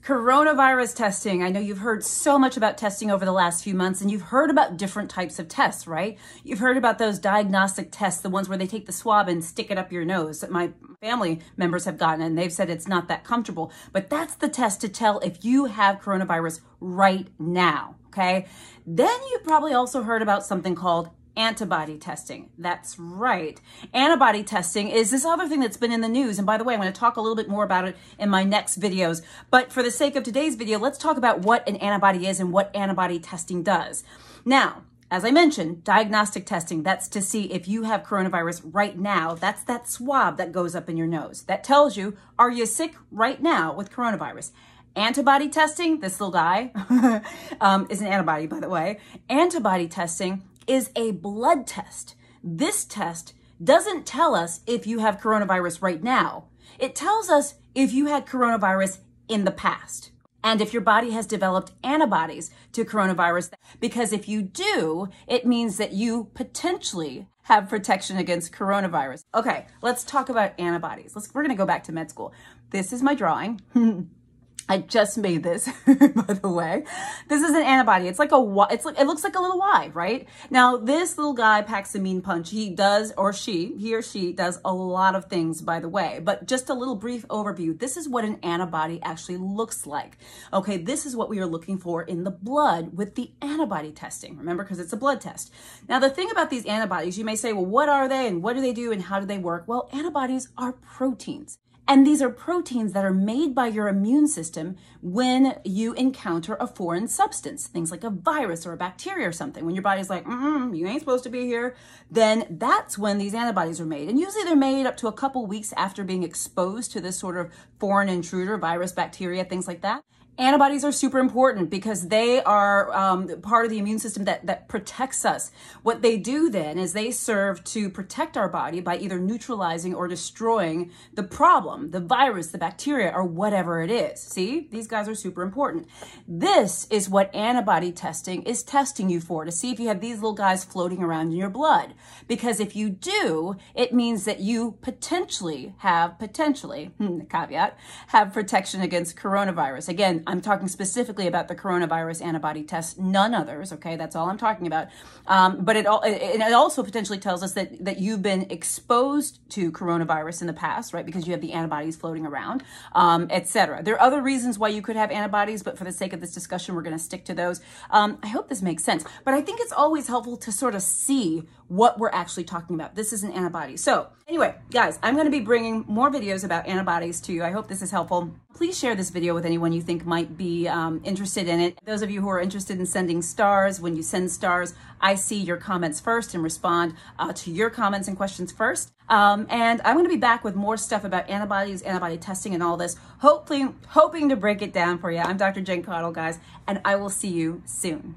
Coronavirus testing. I know you've heard so much about testing over the last few months, and you've heard about different types of tests, right? You've heard about those diagnostic tests, the ones where they take the swab and stick it up your nose that my family members have gotten, and they've said it's not that comfortable. But that's the test to tell if you have coronavirus right now, okay? Then you probably also heard about something called antibody testing. That's right. Antibody testing is this other thing that's been in the news. And by the way, I'm going to talk a little bit more about it in my next videos. But for the sake of today's video, let's talk about what an antibody is and what antibody testing does. Now, as I mentioned, diagnostic testing, that's to see if you have coronavirus right now. That's that swab that goes up in your nose. That tells you, are you sick right now with coronavirus? Antibody testing, this little guy is an antibody, by the way. Antibody testing is a blood test. This test doesn't tell us if you have coronavirus right now. It tells us if you had coronavirus in the past and if your body has developed antibodies to coronavirus, because if you do, it means that you potentially have protection against coronavirus. Okay, let's talk about antibodies. We're gonna go back to med school. This is my drawing. I just made this, by the way. This is an antibody. It's like a Y. It looks like a little Y, right? Now, this little guy packs a mean punch. He or she does a lot of things, by the way. But just a little brief overview. This is what an antibody actually looks like. Okay, this is what we are looking for in the blood with the antibody testing. Remember, because it's a blood test. Now, the thing about these antibodies, you may say, well, what are they and what do they do and how do they work? Well, antibodies are proteins. And these are proteins that are made by your immune system when you encounter a foreign substance, things like a virus or a bacteria or something. When your body's like, you ain't supposed to be here, then that's when these antibodies are made. And usually they're made up to a couple weeks after being exposed to this sort of foreign intruder, virus, bacteria, things like that. Antibodies are super important because they are part of the immune system that protects us. What they do then is they serve to protect our body by either neutralizing or destroying the problem, the virus, the bacteria, or whatever it is. See, these guys are super important. This is what antibody testing is testing you for, to see if you have these little guys floating around in your blood. Because if you do, it means that you potentially, caveat, have protection against coronavirus. Again, I'm talking specifically about the coronavirus antibody test, none others, okay? That's all I'm talking about. But it also potentially tells us that you've been exposed to coronavirus in the past, right? Because you have the antibodies floating around, etc. There are other reasons why you could have antibodies, but for the sake of this discussion, we're going to stick to those. I hope this makes sense. But I think it's always helpful to sort of see what we're actually talking about. This is an antibody. So anyway, guys, I'm going to be bringing more videos about antibodies to you. I hope this is helpful. Please share this video with anyone you think might be interested in it. Those of you who are interested in sending stars, when you send stars, I see your comments first and respond to your comments and questions first. And I'm going to be back with more stuff about antibodies, antibody testing, and all this, hoping to break it down for you. I'm Dr. Jen Caudle, guys, and I will see you soon.